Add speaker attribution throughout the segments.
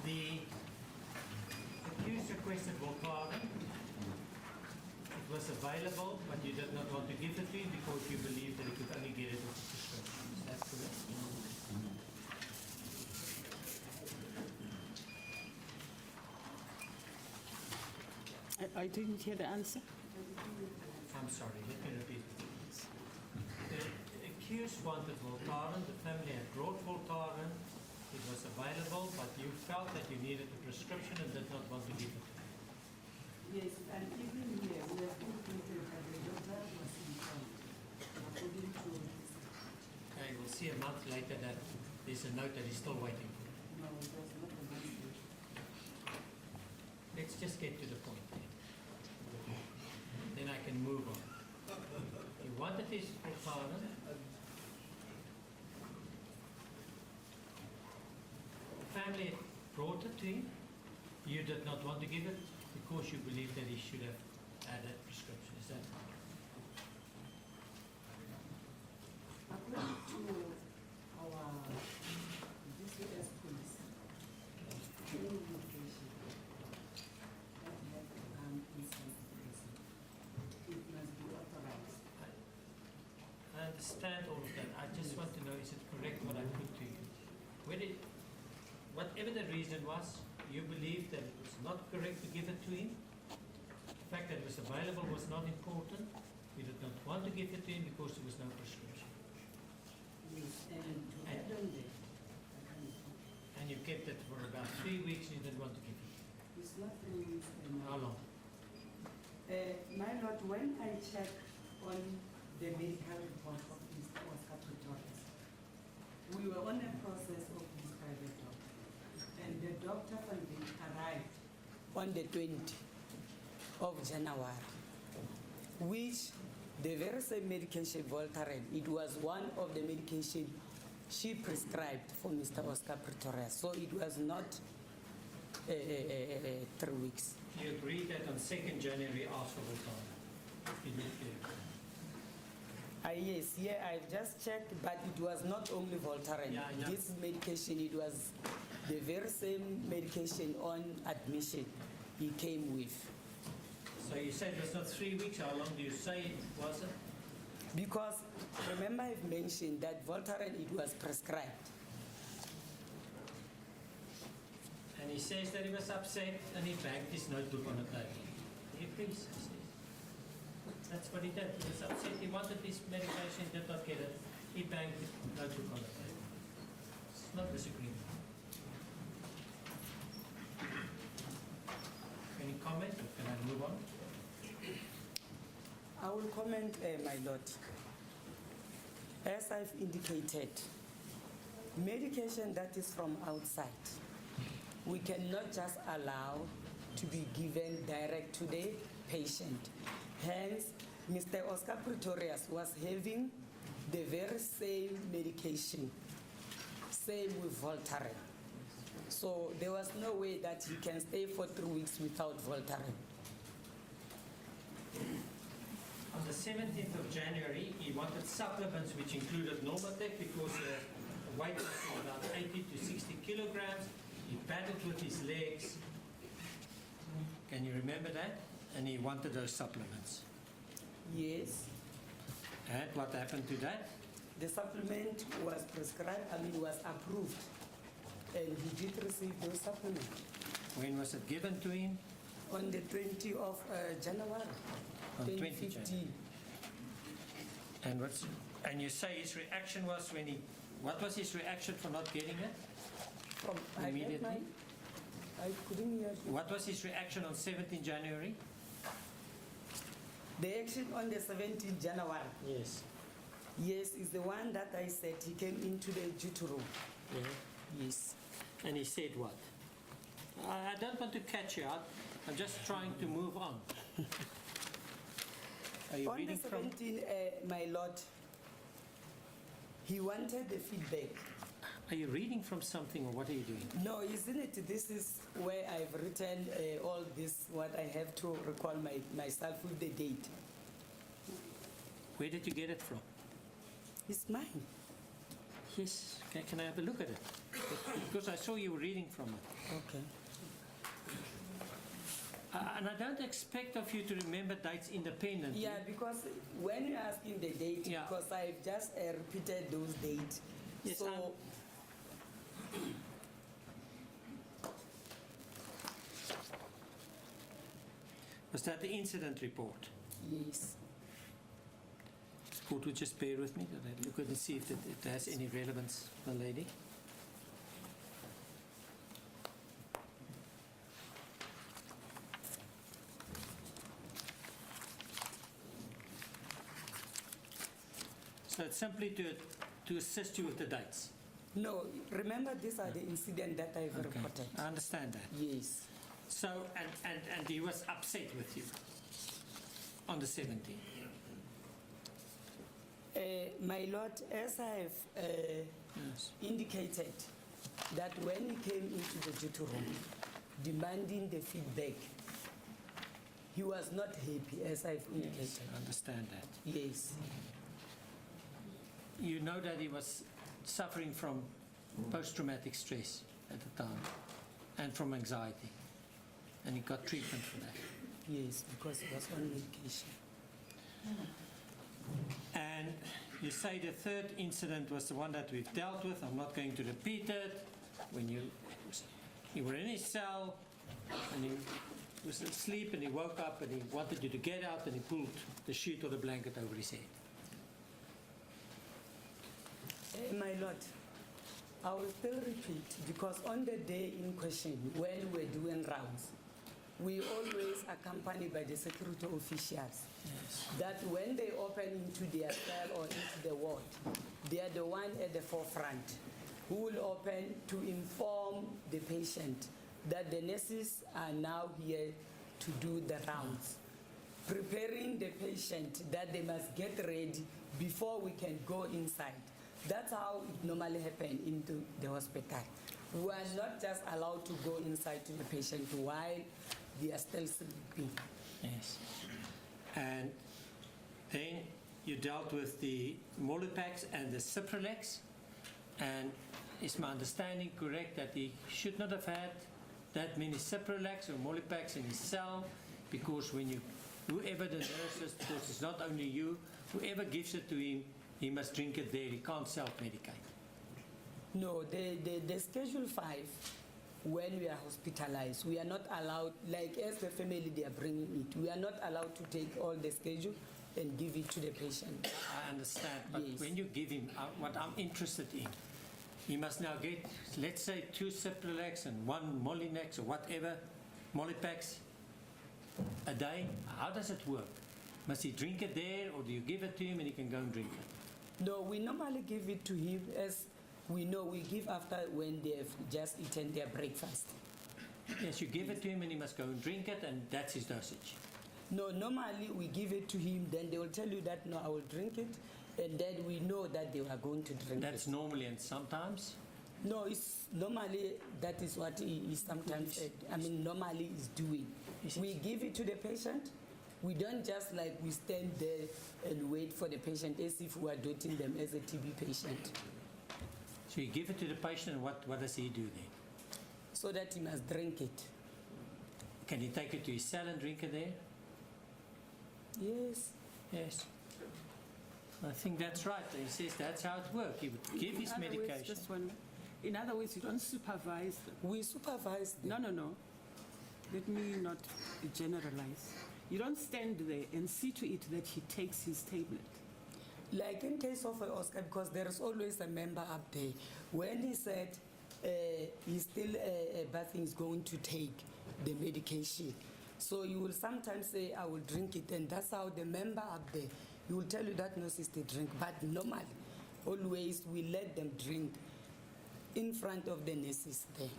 Speaker 1: The accused requested Voltaren. It was available, but you did not want to give it to him because you believed that he could only get it with a prescription. Is that correct?
Speaker 2: I didn't hear the answer.
Speaker 1: I'm sorry, let me repeat it. The accused wanted Voltaren, the family had brought Voltaren, it was available, but you felt that you needed a prescription and did not want to give it to him.
Speaker 3: Yes, and even here, we have indicated that the doctor was informed, according to his...
Speaker 1: Okay, we'll see a month later that there's a note that he's still waiting for.
Speaker 3: No, it was not a mistake.
Speaker 1: Let's just get to the point. Then I can move on. He wanted his Voltaren. The family brought it to him. You did not want to give it because you believed that he should have had that prescription. Is that
Speaker 3: According to our DCS police, any medication that have to come inside the person, it must be authorized.
Speaker 1: I understand all of that. I just want to know, is it correct what I put to you? Whatever the reason was, you believed that it was not correct to give it to him. The fact that it was available was not important. You did not want to give it to him because there was no prescription.
Speaker 3: Yes, and to add on that,
Speaker 1: And you kept it for about 3 weeks and you didn't want to give it.
Speaker 3: it's not 3 weeks anymore.
Speaker 1: How long?
Speaker 3: My lord, when I check on the medical report of Mr. Oscar Pistorius, we were on a process of this private doctor. And the doctor from the arrived on the 20th of January, which the very same medication, Voltaren, it was one of the medication she prescribed for Mr. Oscar Pistorius. So it was not 3 weeks.
Speaker 1: You agreed that on 2nd January after Voltaren. You did get it.
Speaker 3: Yes, yeah, I just checked, but it was not only Voltaren.
Speaker 1: Yeah, I know.
Speaker 3: This medication, it was the very same medication on admission he came with.
Speaker 1: So you said it was not 3 weeks. How long do you say it was it?
Speaker 3: Because remember I've mentioned that Voltaren, it was prescribed.
Speaker 1: And he says that he was upset and he banged his notebook on the table. He agrees. He says. That's what he did. He was upset. He wanted this medication, did not get it. He banged his notebook on the table. It's not disagreement. Any comment or can I move on?
Speaker 3: I will comment, my lord. As I've indicated, medication that is from outside, we cannot just allow to be given direct to the patient. Hence, Mr. Oscar Pistorius was having the very same medication, same with Voltaren. So there was no way that he can stay for 3 weeks without Voltaren.
Speaker 1: On the 17th of January, he wanted supplements which included Normatec because the weight was about 80 to 60 kilograms. He battled with his legs. Can you remember that? And he wanted those supplements.
Speaker 3: Yes,
Speaker 1: And what happened to that?
Speaker 3: the supplement was prescribed, was approved, and he did receive those supplements
Speaker 1: When was it given to him?
Speaker 3: on the 20th of January,
Speaker 1: On 20
Speaker 3: 2015.
Speaker 1: And you say his reaction was when he, what was his reaction for not getting it?
Speaker 3: From I had
Speaker 1: Immediately?
Speaker 3: I couldn't hear you.
Speaker 1: What was his reaction on 17 January?
Speaker 3: The action on the 17th January,
Speaker 1: Yes.
Speaker 3: yes, is the one that I said he came into the duty room. Yes.
Speaker 1: And he said what? I don't want to catch you out. I'm just trying to move on. Are you
Speaker 3: On the
Speaker 1: reading from?
Speaker 3: 17th, my lord, he wanted the feedback.
Speaker 1: Are you reading from something or what are you doing?
Speaker 3: No, isn't it? This is where I've written all this, what I have to recall myself with the date.
Speaker 1: Where did you get it from?
Speaker 3: It's mine.
Speaker 1: Yes. Can I have a look at it? because I saw you reading from it.
Speaker 3: Okay.
Speaker 1: And I don't expect of you to remember dates independently.
Speaker 3: Yeah, because when you're asking the date,
Speaker 1: Yeah.
Speaker 3: because I've just repeated those dates.
Speaker 1: Yes,
Speaker 3: So,
Speaker 1: Was that the incident report?
Speaker 3: yes.
Speaker 1: Court would just bear with me that I look at and see if it has any relevance, my lady. So it's simply to assist you with the dates.
Speaker 3: No, remember these are the incidents that I've reported.
Speaker 1: I understand that.
Speaker 3: Yes.
Speaker 1: So, and he was upset with you on the 17th.
Speaker 3: My Lord, as I've
Speaker 1: Yes.
Speaker 3: indicated, that when he came into the duty room demanding the feedback, he was not happy, as I've indicated.
Speaker 1: Yes, I understand that.
Speaker 3: Yes.
Speaker 1: You know that he was suffering from post-traumatic stress at the time and from anxiety, and he got treatment for that.
Speaker 3: Yes, because he was on medication.
Speaker 1: And you say the third incident was the one that we've dealt with. I'm not going to repeat it. When you were in his cell and he was asleep and he woke up and he wanted you to get out and he pulled the sheet or the blanket over his head.
Speaker 3: My Lord, I will still repeat, because on the day in question, when we were doing rounds, we always accompanied by the security officials.
Speaker 1: Yes.
Speaker 3: That when they open into their cell or into the ward, they are the one at the forefront who will open to inform the patient that the nurses are now here to do the rounds, preparing the patient that they must get ready before we can go inside. That's how it normally happens into the hospital. We are not just allowed to go inside to the patient while they are still sleeping.
Speaker 1: Yes. And then you dealt with the Molipax and the Cipralex, and is my understanding correct that he should not have had that many Cipralex or Molipax in his cell, because whoever the nurse is, because it's not only you, whoever gives it to him, he must drink it there. He can't self-medicate.
Speaker 3: No, the Schedule 5, when we are hospitalized, we are not allowed, like as the family they are bringing it, we are not allowed to take all the schedule and give it to the patient.
Speaker 1: I understand, but
Speaker 3: Yes.
Speaker 1: when you give him, what I'm interested in, he must now get, let's say, 2 Cipralex and 1 Molinex or whatever, Molipax a day. How does it work? Must he drink it there, or do you give it to him and he can go and drink it?
Speaker 3: No, we normally give it to him as we know we give after when they have just eaten their breakfast.
Speaker 1: Yes, you give it to him and he must go and drink it, and that's his dosage.
Speaker 3: No, normally we give it to him, then they will tell you that, no, I will drink it, and then we know that they are going to drink
Speaker 1: That's
Speaker 3: it.
Speaker 1: normally, and sometimes.
Speaker 3: No, it's normally, that is what he is sometimes, normally is doing.
Speaker 1: Yes.
Speaker 3: We give it to the patient. We don't just like we stand there and wait for the patient as if we are doting them as a TB patient.
Speaker 1: So you give it to the patient, and what does he do then?
Speaker 3: So that he must drink it.
Speaker 1: Can he take it to his cell and drink it there?
Speaker 3: Yes.
Speaker 1: Yes. I think that's right. He says that's how it works. He would give his
Speaker 2: In other words,
Speaker 1: medication.
Speaker 2: just one. In other words, you don't supervise them.
Speaker 3: We supervise them.
Speaker 2: No. Let me not generalize. You don't stand there and see to it that he takes his tablet.
Speaker 3: Like in case of Oscar, because there is always a member up there. When he said he's still bathing, is going to take the medication. So you will sometimes say, I will drink it, and that's how the member up there, he will tell you that no, sister, drink. But normally, always we let them drink in front of the nurses there.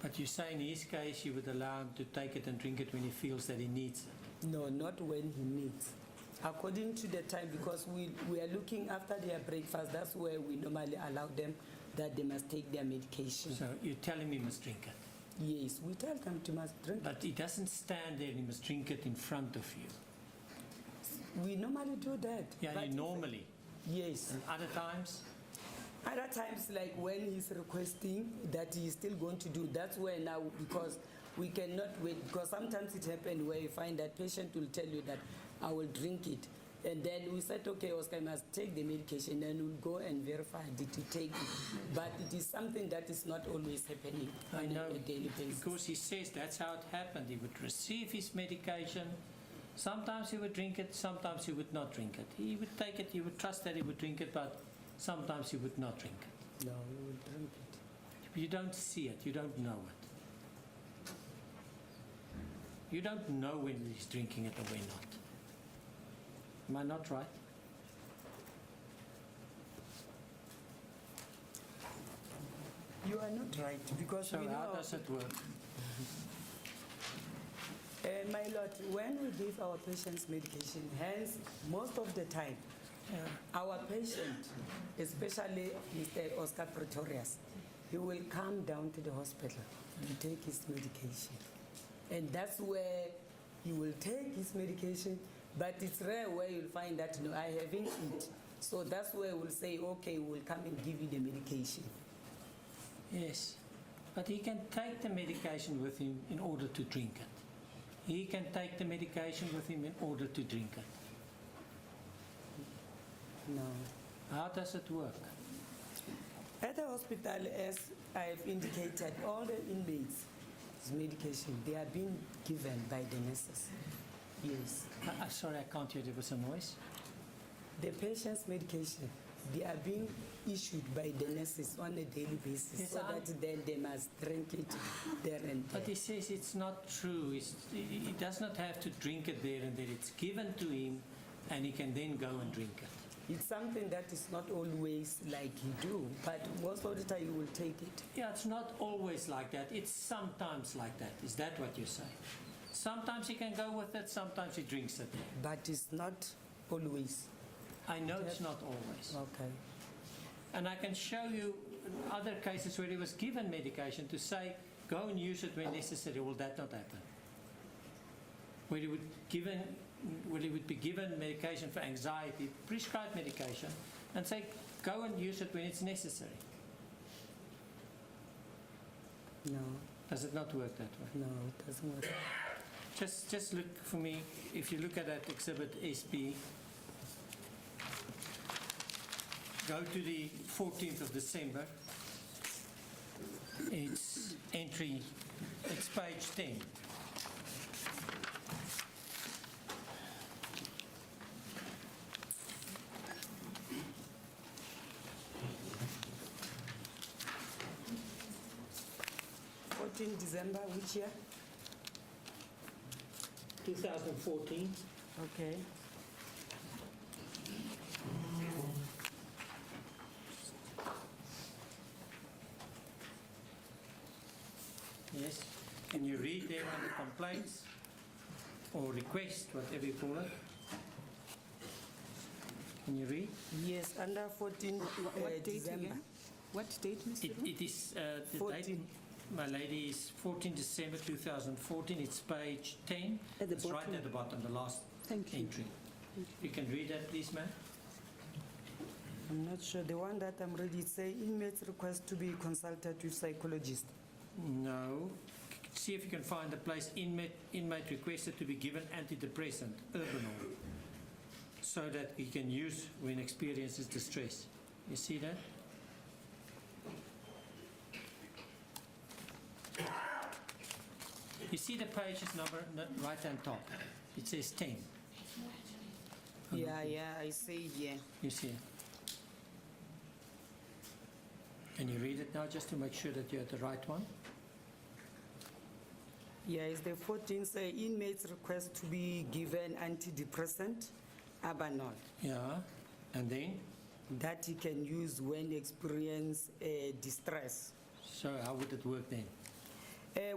Speaker 1: But you say in his case you would allow him to take it and drink it when he feels that he needs it.
Speaker 3: No, not when he needs. According to the time, because we are looking after their breakfast, that's where we normally allow them that they must take their medication.
Speaker 1: So you tell him he must drink it.
Speaker 3: Yes, we tell them to must drink.
Speaker 1: But he doesn't stand there and he must drink it in front of you.
Speaker 3: We normally do that.
Speaker 1: Yeah,
Speaker 3: but
Speaker 1: you normally.
Speaker 3: Yes.
Speaker 1: And other times,
Speaker 3: Other times, like when he's requesting that he's still going to do, that's where now, because we cannot wait, because sometimes it happens where you find that patient will tell you that I will drink it. And then we said, okay, Oscar, you must take the medication, and we'll go and verify did he take it. But it is something that is not always happening
Speaker 1: I
Speaker 3: on
Speaker 1: know,
Speaker 3: a daily basis.
Speaker 1: because he says that's how it happened. He would receive his medication. Sometimes he would drink it, sometimes he would not drink it. He would take it, he would trust that he would drink it, but sometimes he would not drink it.
Speaker 3: No, we will drink it.
Speaker 1: You don't see it, you don't know it. You don't know when he's drinking it or when not. Am I not right?
Speaker 3: You are not right, because
Speaker 1: So
Speaker 3: we know.
Speaker 1: how does it work?
Speaker 3: My lord, when we give our patients medication, hence most of the time, our patient, especially Mr. Oscar Pistorius, he will come down to the hospital and take his medication. And that's where he will take his medication, but it's rare where you'll find that, no, I haven't eaten. So that's where we'll say, okay, we'll come and give you the medication.
Speaker 1: Yes, but he can take the medication with him in order to drink it. He can take the medication with him in order to drink it.
Speaker 3: No.
Speaker 1: How does it work?
Speaker 3: At the hospital, as I've indicated, all the inmates' medication, they are being given by the nurses. Yes.
Speaker 1: Sorry, I can't hear. There was a noise.
Speaker 3: The patient's medication, they are being issued by the nurses on a daily basis,
Speaker 1: Yes,
Speaker 3: so that then they must drink it there and there.
Speaker 1: But he says it's not true. He does not have to drink it there and there. It's given to him, and he can then go and drink it.
Speaker 3: It's something that is not always like you do, but most of the time you will take it.
Speaker 1: Yeah, it's not always like that. It's sometimes like that. Is that what you're saying? Sometimes he can go with it, sometimes he drinks it.
Speaker 3: But it's not always.
Speaker 1: I know it's not always.
Speaker 3: Okay.
Speaker 1: And I can show you other cases where he was given medication to say, go and use it when necessary. Will that not happen? Where he would be given medication for anxiety, prescribed medication, and say, go and use it when it's necessary.
Speaker 3: No,
Speaker 1: Does it not work that way?
Speaker 3: no, it doesn't work.
Speaker 1: Just look for me, if you look at that exhibit SB, go to the 14th of December. It's entry, it's page 10.
Speaker 3: December, which year?
Speaker 1: 2014.
Speaker 3: Okay.
Speaker 1: Yes. Can you read there under complaints or request, whatever you call it? Can you read?
Speaker 3: Yes, under 14
Speaker 2: What date
Speaker 3: December.
Speaker 2: again? What date, Mr. Rowe?
Speaker 1: It is the
Speaker 3: 14.
Speaker 1: date, my lady, is 14 December 2014. It's page 10.
Speaker 2: At the
Speaker 1: It's right
Speaker 2: bottom.
Speaker 1: at the bottom, the last
Speaker 2: Thank you.
Speaker 1: entry. You can read that, please, ma'am.
Speaker 3: I'm not sure. The one that I'm ready, it say inmates request to be consulted with psychologist.
Speaker 1: No. See if you can find the place inmate requested to be given antidepressant, Urbanol, so that he can use when experiences distress. You see that? You see the page's number right hand top. It says 10.
Speaker 3: Yeah, I say yeah.
Speaker 1: You see it. Can you read it now just to make sure that you're at the right one?
Speaker 3: Yeah, it's the 14th say inmates request to be given antidepressant, Abanol,
Speaker 1: Yeah. And then?
Speaker 3: that he can use when experience distress.
Speaker 1: So how would it work then?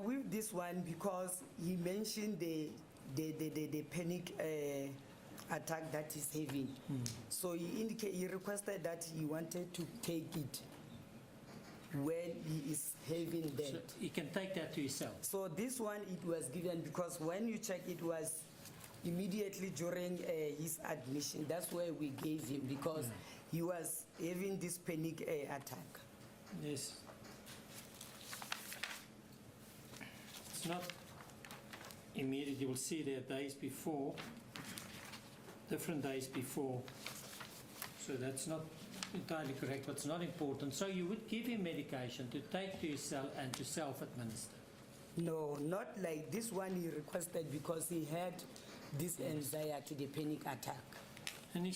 Speaker 3: With this one, because he mentioned the panic attack that he's having, so he requested that he wanted to take it when he is having
Speaker 1: So
Speaker 3: that.
Speaker 1: he can take that to himself.
Speaker 3: So this one it was given because when you check it was immediately during his admission. That's where we gave him because he was having this panic attack.
Speaker 1: Yes. It's not immediate. You will see there days before, different days before. So that's not entirely correct, but it's not important. So you would give him medication to take to yourself and to self-administer.
Speaker 3: No, not like this one he requested because he had this anxiety, the panic attack.
Speaker 1: And he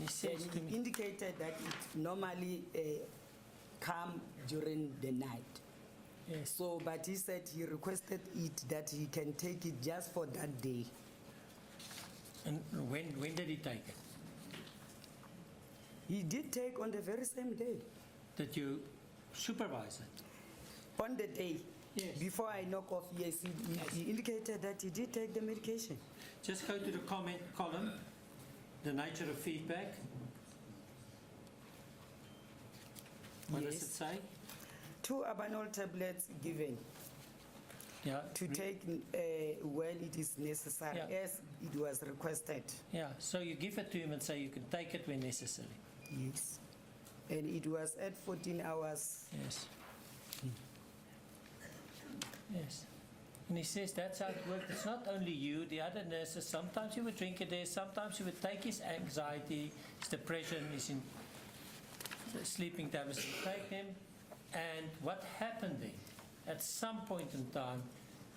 Speaker 1: says
Speaker 3: And
Speaker 1: to
Speaker 3: he
Speaker 1: me,
Speaker 3: indicated that it normally come during the night.
Speaker 1: yes.
Speaker 3: So, but he said he requested it that he can take it just for that day.
Speaker 1: And when did he take it?
Speaker 3: He did take on the very same day.
Speaker 1: Did you supervise it?
Speaker 3: On the day,
Speaker 1: Yes.
Speaker 3: before I knock off, yes, he indicated that he did take the medication.
Speaker 1: Just go to the comment column, the nature of feedback. What does
Speaker 3: Yes.
Speaker 1: it say?
Speaker 3: 2 Abanol tablets given
Speaker 1: Yeah.
Speaker 3: to take when it is necessary,
Speaker 1: Yeah.
Speaker 3: as it was requested.
Speaker 1: Yeah. So you give it to him and say you can take it when necessary.
Speaker 3: Yes. And it was at 14 hours.
Speaker 1: Yes. Yes. And he says that's how it worked. It's not only you, the other nurses. Sometimes you would drink it there. Sometimes you would take his anxiety, his depression, his sleeping tablets, and take them. And what happened then? At some point in time,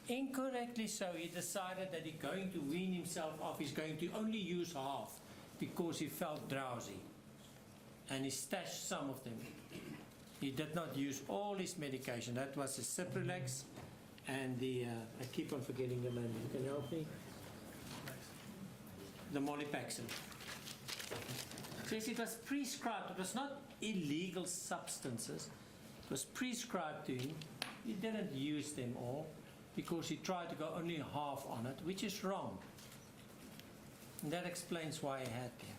Speaker 1: incorrectly so, he decided that he's going to wean himself off. He's going to only use half because he felt drowsy. And he stashed some of them. He did not use all his medication. That was his Cipralex and the, I keep on forgetting the name. Can you help me? The Molipaxil. Says it was prescribed. It was not illegal substances. It was prescribed to him. He didn't use them all because he tried to go only half on it, which is wrong. And that explains why he had them.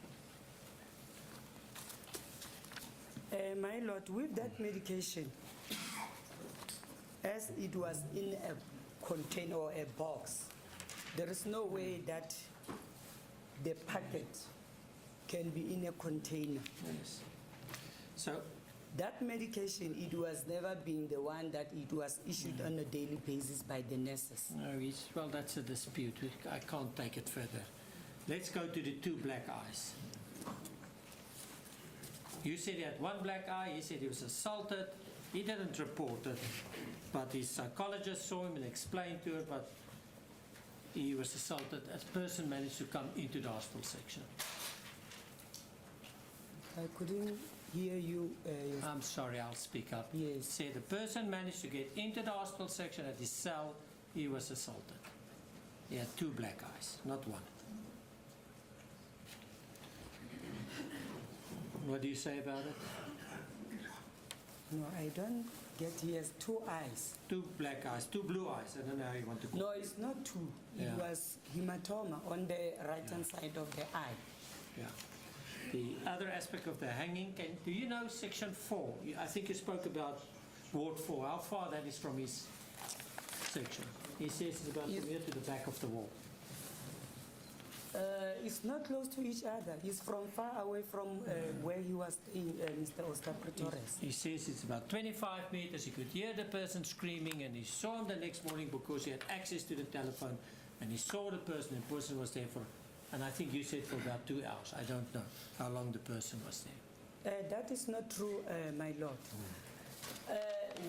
Speaker 3: My Lord, with that medication, as it was in a container or a box, there is no way that the packet can be in a container.
Speaker 1: Yes. So
Speaker 3: That medication, it was never been the one that it was issued on a daily basis by the nurses.
Speaker 1: no, well, that's a dispute. I can't take it further. Let's go to the 2 black eyes. You said he had 1 black eye. He said he was assaulted. He didn't report it, but his psychologist saw him and explained to her, but he was assaulted. A person managed to come into the hospital section.
Speaker 3: I couldn't hear you.
Speaker 1: I'm sorry, I'll speak up.
Speaker 3: Yes.
Speaker 1: Said the person managed to get into the hospital section at his cell. He was assaulted. He had 2 black eyes, not 1. What do you say about it?
Speaker 3: No, I don't get. He has 2 eyes.
Speaker 1: 2 black eyes, 2 blue eyes. I don't know how you want to call
Speaker 3: No, it's not 2. It
Speaker 1: Yeah.
Speaker 3: was hematoma on the right-hand side of the eye.
Speaker 1: it. Yeah. The other aspect of the hanging, do you know section 4? I think you spoke about ward 4. How far that is from his section? He says it's about from here to the back of the wall.
Speaker 3: It's not close to each other. It's from far away from where he was staying, Mr. Oscar Pistorius.
Speaker 1: He says it's about 25 meters. He could hear the person screaming, and he saw him the next morning because he had access to the telephone, and he saw the person. The person was there for, and I think you said for about 2 hours. I don't know how long the person was there.
Speaker 3: That is not true, my Lord.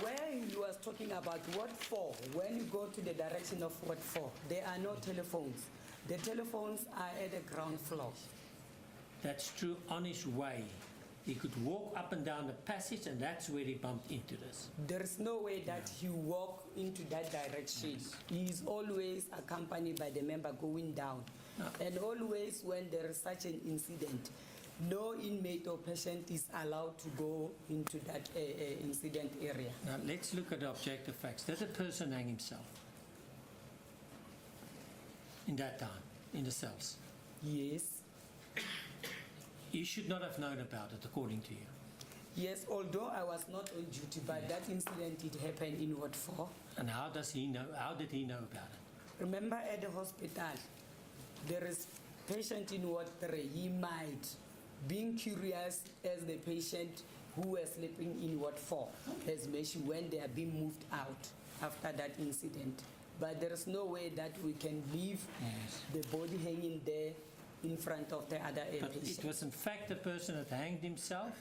Speaker 3: Where he was talking about Ward 4, when you go to the direction of Ward 4, there are no telephones. The telephones are at the ground floor.
Speaker 1: That's true. On his way, he could walk up and down the passage, and that's where he bumped into this.
Speaker 3: There is no way that he walked into that direction. He is always accompanied by the member going down.
Speaker 1: No.
Speaker 3: And always when there is such an incident, no inmate or patient is allowed to go into that incident area.
Speaker 1: Now, let's look at the objective facts. Did the person hang himself in that time, in the cells?
Speaker 3: Yes.
Speaker 1: You should not have known about it, according to you.
Speaker 3: Yes, although I was not on duty, but that incident did happen in Ward 4.
Speaker 1: And how does he know? How did he know about it?
Speaker 3: Remember at the hospital, there is patient in Ward 3. He might being curious as the patient who was sleeping in Ward 4 has mentioned when they are being moved out after that incident. But there is no way that we can leave the body hanging there in front of the other
Speaker 1: But
Speaker 3: patient.
Speaker 1: it was in fact the person that hanged himself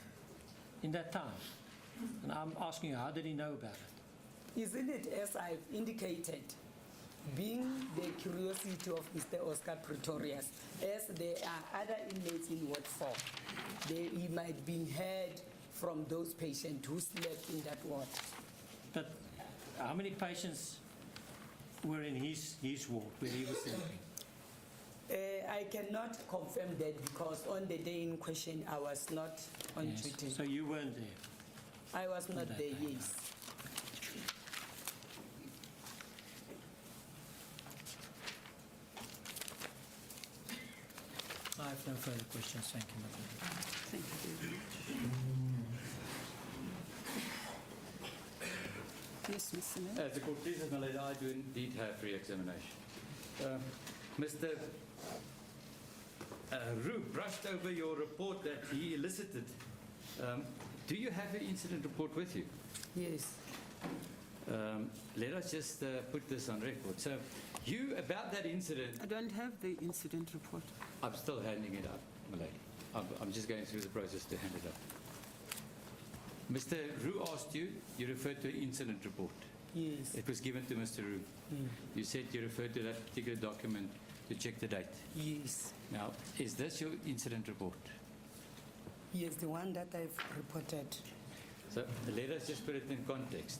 Speaker 1: in that time. And I'm asking you, how did he know about it?
Speaker 3: Isn't it, as I've indicated, being the curiosity of Mr. Oscar Pistorius, as there are other inmates in Ward 4, he might be heard from those patients who slept in that ward.
Speaker 1: But how many patients were in his ward where he was sleeping?
Speaker 3: I cannot confirm that because on the day in question, I was not on
Speaker 1: Yes.
Speaker 3: duty.
Speaker 1: So you weren't there?
Speaker 3: I was not
Speaker 1: that
Speaker 3: there,
Speaker 1: day.
Speaker 3: yes.
Speaker 1: I have no further questions. Thank you, Madam.
Speaker 2: Thank you very much. Yes, Mr. Mayor.
Speaker 4: As the court pleases, my lady, I do indeed have re-examination. Mr. Roux brushed over your report that he elicited. Do you have an incident report with you?
Speaker 3: Yes.
Speaker 4: Let us just put this on record. So, you, about that incident,
Speaker 2: I don't have the incident report.
Speaker 4: I'm still handing it up, my lady. I'm just going through the process to hand it up. Mr. Roux asked you, you referred to an incident report.
Speaker 3: Yes.
Speaker 4: It was given to Mr. Roux. You said you referred to that particular document to check the date.
Speaker 3: Yes.
Speaker 4: Now, is this your incident report?
Speaker 3: Yes, the one that I've reported.
Speaker 4: So let us just put it in context.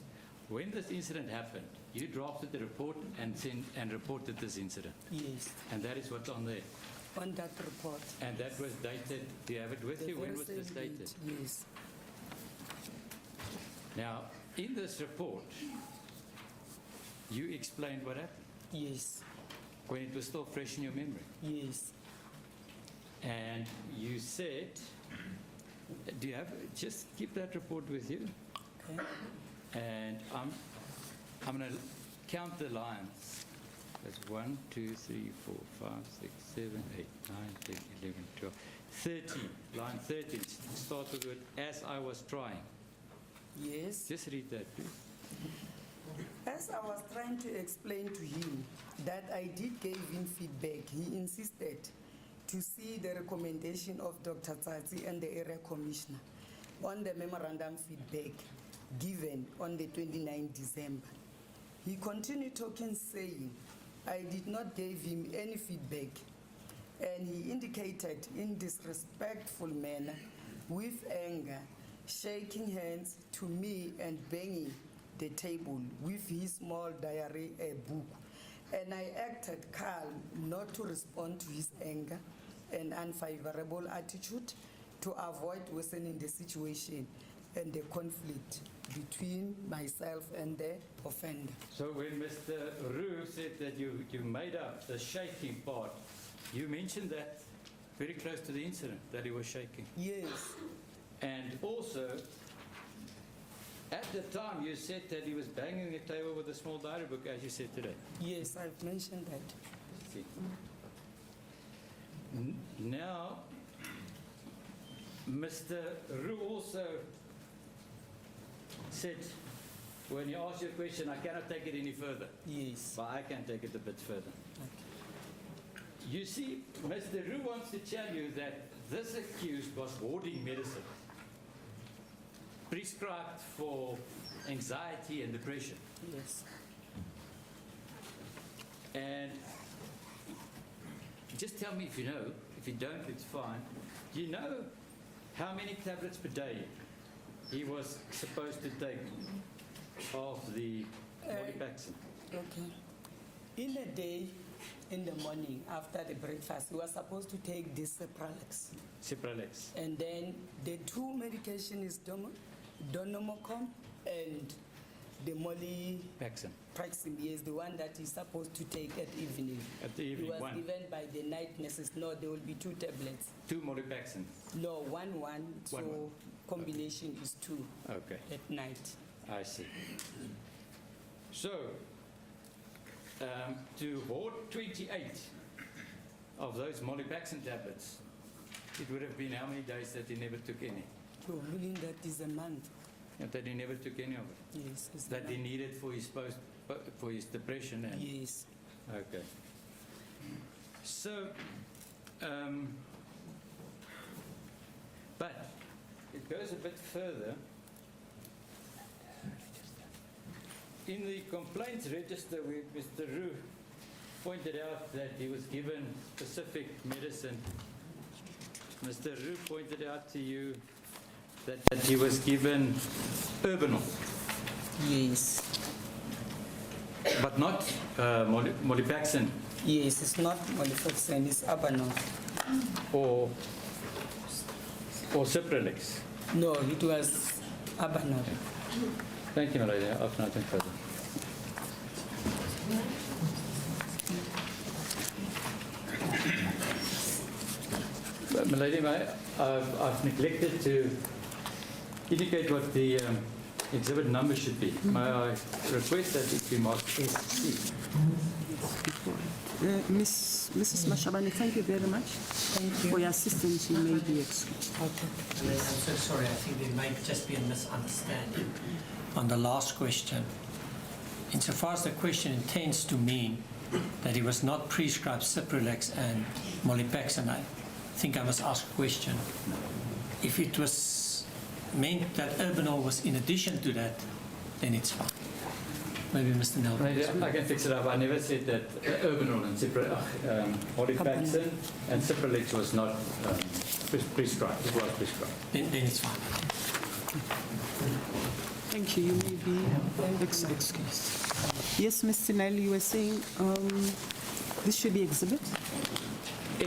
Speaker 4: When this incident happened, you drafted the report and reported this incident.
Speaker 3: Yes.
Speaker 4: And that is what's on there.
Speaker 3: On that report.
Speaker 4: And that was dated, do you have it with
Speaker 3: The
Speaker 4: you? When
Speaker 3: very
Speaker 4: was this
Speaker 3: same
Speaker 4: dated?
Speaker 3: date, yes.
Speaker 4: Now, in this report, you explained what happened
Speaker 3: Yes.
Speaker 4: when it was still fresh in your memory.
Speaker 3: Yes.
Speaker 4: And you said, do you have, just keep that report with you.
Speaker 3: Okay.
Speaker 4: And I'm going to count the lines. That's 1, 2, 3, 4, 5, 6, 7, 8, 9, 10, 11, 12, 13. Line 13. Start with the word, as I was trying.
Speaker 3: Yes.
Speaker 4: Just read that, please.
Speaker 3: As I was trying to explain to him that I did give him feedback, he insisted to see the recommendation of Dr. Tsatsi and the area commissioner on the memorandum feedback given on the 29th December. He continued talking, saying, I did not give him any feedback, and he indicated in disrespectful manner, with anger, shaking hands to me and banging the table with his small diary, a book. And I acted calm not to respond to his anger and unfavorable attitude to avoid worsening the situation and the conflict between myself and the offender.
Speaker 4: So when Mr. Roux said that you made up the shaking part, you mentioned that very close to the incident, that he was shaking.
Speaker 3: Yes,
Speaker 4: And also, at the time, you said that he was banging the table with a small diary book, as you said today.
Speaker 3: yes, I've mentioned that.
Speaker 4: See. Now, Mr. Roux also said, when he asked you a question, I cannot take it any further.
Speaker 3: Yes.
Speaker 4: But I can take it a bit further.
Speaker 3: Okay.
Speaker 4: You see, Mr. Roux wants to tell you that this accused was hoarding medicine prescribed for anxiety and depression.
Speaker 3: Yes.
Speaker 4: And just tell me if you know. If you don't, it's fine. Do you know how many tablets per day he was supposed to take of the Modipaxin?
Speaker 3: Okay. In a day, in the morning, after the breakfast, he was supposed to take this Cipralex.
Speaker 4: Cipralex.
Speaker 3: And then the two medication is Donomocom and the
Speaker 4: Paxin.
Speaker 3: Praxim is the one that he's supposed to take at evening.
Speaker 4: At the evening,
Speaker 3: He was
Speaker 4: one.
Speaker 3: given by the night nurses. No, there will be 2 tablets.
Speaker 4: 2 Modipaxin.
Speaker 3: No, one. So
Speaker 4: One.
Speaker 3: combination is 2
Speaker 4: Okay,
Speaker 3: at night.
Speaker 4: I see. So, to hoard 28 of those Modipaxin tablets It would have been how many days that he never took any?
Speaker 3: So within that is a month.
Speaker 4: That he never took any of it?
Speaker 3: Yes. It's
Speaker 4: That
Speaker 3: a
Speaker 4: he
Speaker 3: month.
Speaker 4: needed for his depression and...
Speaker 3: Yes.
Speaker 4: Okay. So, but it goes a bit further. In the complaints register, Mr. Roux pointed out that he was given specific medicine. Mr. Roux pointed out to you that he was given Urbanol,
Speaker 3: Yes.
Speaker 4: but not Molipaxin
Speaker 3: Yes, it's not Molipaxin, it's Abanol.
Speaker 4: or Cipralex.
Speaker 3: No, it was Abanol.
Speaker 4: Thank you, my lady. I have nothing further. But, my lady, I've neglected to indicate what the exhibit number should be. May I request that it be marked SC?
Speaker 2: Mrs. Mashabane, thank you very much for your assistance. You may be excused.
Speaker 1: I'm so sorry, I think there may just be a misunderstanding on the last question. Insofar as the question intends to mean that he was not prescribed Cipralex and Molipaxin, I think I must ask a question. If it was meant that Urbanol was in addition to that, then it's fine. Maybe Mr. Nelson.
Speaker 4: I can fix it up. I never said that Urbanol and Molipaxin and Cipralex was not prescribed. It was prescribed.
Speaker 1: Then it's fine.
Speaker 2: Thank you. You may be excused. Yes, Mr. Nelly, you were saying this should be exhibit?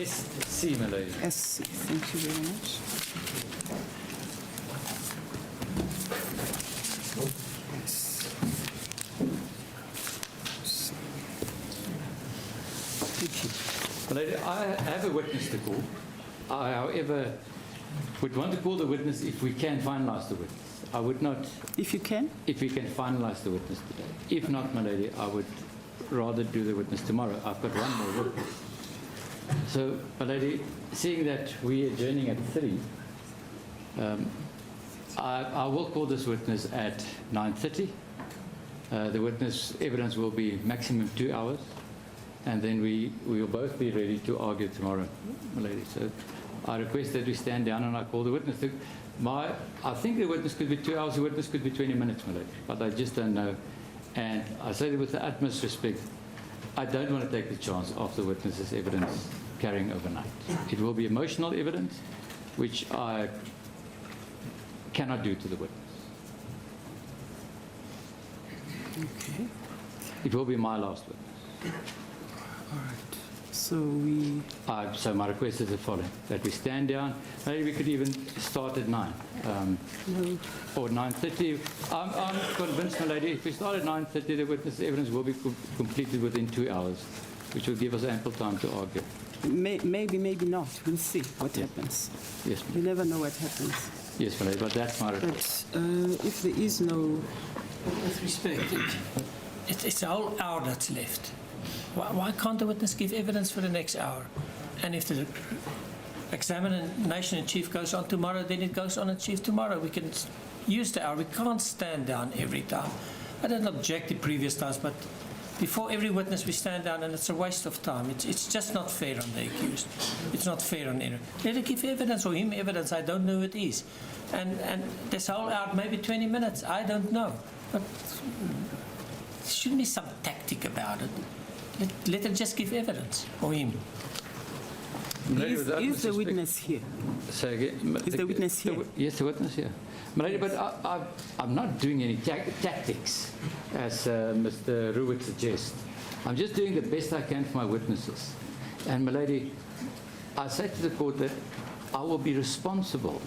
Speaker 4: SC, my lady.
Speaker 2: SC. Thank you very much.
Speaker 4: My lady, I have a witness to call. I, however, would want to call the witness if we can finalize the witness. I would not,
Speaker 2: If you can.
Speaker 4: if we can finalize the witness today. If not, my lady, I would rather do the witness tomorrow. I've got one more witness. So, my lady, seeing that we're adjourning at 3, I will call this witness at 9:30. The witness evidence will be maximum 2 hours, and then we will both be ready to argue tomorrow, my lady. So I request that we stand down and I call the witness. I think the witness could be 2 hours, the witness could be 20 minutes, my lady, but I just don't know. And I say that with the utmost respect, I don't want to take the chance of the witness's evidence carrying overnight. It will be emotional evidence, which I cannot do to the witness.
Speaker 2: Okay.
Speaker 4: It will be my last witness.
Speaker 2: All right. So we.
Speaker 4: So my request is the following, that we stand down. Maybe we could even start at 9
Speaker 2: No.
Speaker 4: or 9:30. I'm convinced, my lady, if we start at 9:30, the witness evidence will be completed within 2 hours, which will give us ample time to argue.
Speaker 2: Maybe, maybe not. We'll see what happens.
Speaker 4: Yes,
Speaker 2: You never know what happens.
Speaker 4: yes, my lady, but that's my request.
Speaker 2: But if there is no.
Speaker 1: With respect, it's a whole hour that's left. Why can't the witness give evidence for the next hour? And if the examination in chief goes on tomorrow, then it goes on in chief tomorrow. We can use the hour. We can't stand down every time. I didn't object the previous times, but before every witness we stand down, and it's a waste of time. It's just not fair on the accused. It's not fair on anyone. Let her give evidence or him evidence. I don't know who it is. And this whole hour, maybe 20 minutes, I don't know. But there shouldn't be some tactic about it. Let her just give evidence, or him.
Speaker 4: Lady, with
Speaker 2: Is the
Speaker 4: utmost
Speaker 2: witness here?
Speaker 4: Say again.
Speaker 2: Is the witness here?
Speaker 4: Yes, the witness here. My lady, but I'm not doing any tactics, as Mr. Roux would suggest. I'm just doing the best I can for my witnesses. And, my lady, I say to the court that I will be responsible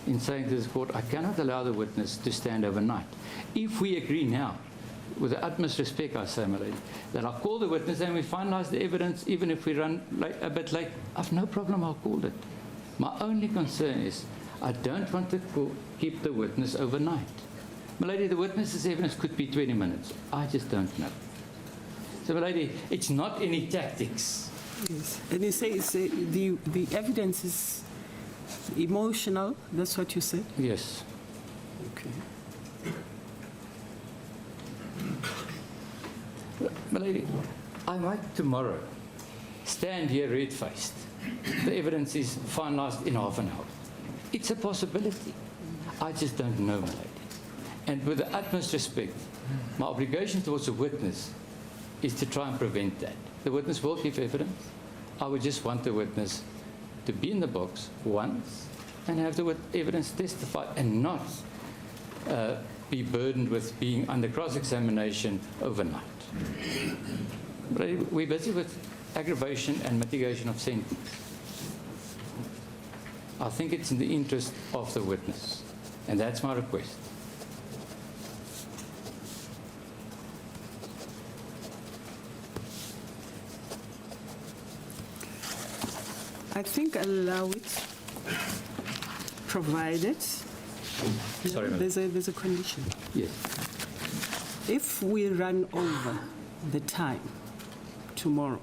Speaker 4: in saying to this court, I cannot allow the witness to stand overnight. If we agree now, with the utmost respect, I say, my lady, that I'll call the witness and we finalize the evidence, even if we run a bit late, I've no problem, I'll call it. My only concern is I don't want to keep the witness overnight. My lady, the witness's evidence could be 20 minutes. I just don't know. So, my lady, it's not any tactics.
Speaker 2: Yes. And you say it's, the evidence is Emotional, that's what you said?
Speaker 4: Yes.
Speaker 2: Okay.
Speaker 4: My lady, I might tomorrow stand here red-faced. The evidence is finalised in half an hour. It's a possibility. I just don't know, my lady. And with the utmost respect, my obligation towards the witness is to try and prevent that. The witness will give evidence. I would just want the witness to be in the box once and have the evidence testified and not be burdened with being under cross-examination overnight. But we're busy with aggravation and mitigation of sentence. I think it's in the interest of the witness, and that's my request.
Speaker 2: I think allow it, provided.
Speaker 4: Sorry, ma'am.
Speaker 2: There's a condition.
Speaker 4: Yes.
Speaker 2: If we run over the time tomorrow,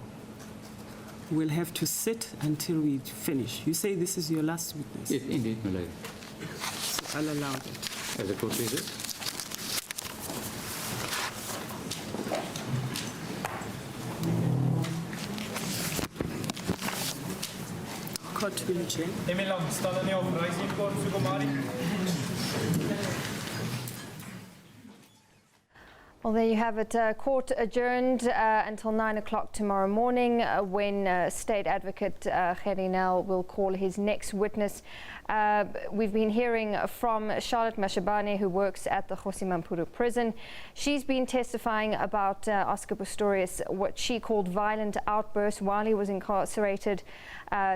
Speaker 2: we'll have to sit until we finish. You say this is your last witness.
Speaker 4: Yes, indeed, my lady.
Speaker 2: So I'll allow that.
Speaker 4: As the court pleases.
Speaker 2: Court will adjourn.
Speaker 5: Well, there you have it. Court adjourned until 9 o'clock tomorrow morning when State Advocate Gerinel will call his next witness. We've been hearing from Charlotte Mashabane, who works at the Kgosi prison. She's been testifying about Oscar Pistorius, what she called violent outbursts while he was incarcerated,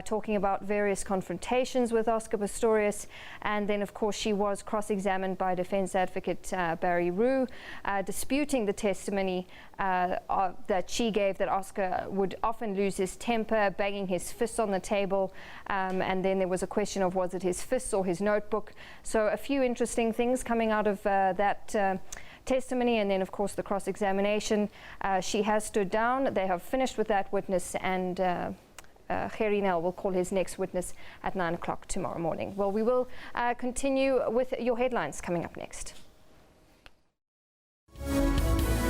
Speaker 5: talking about various confrontations with Oscar Pistorius. And then, of course, she was cross-examined by Defence Advocate Barry Rue, disputing the testimony that she gave that Oscar would often lose his temper, banging his fists on the table. And then there was a question of was it his fists or his notebook. So a few interesting things coming out of that testimony, and then of course the cross-examination. She has stood down. They have finished with that witness, and Gerinel will call his next witness at 9 o'clock tomorrow morning. Well, we will continue with your headlines coming up next.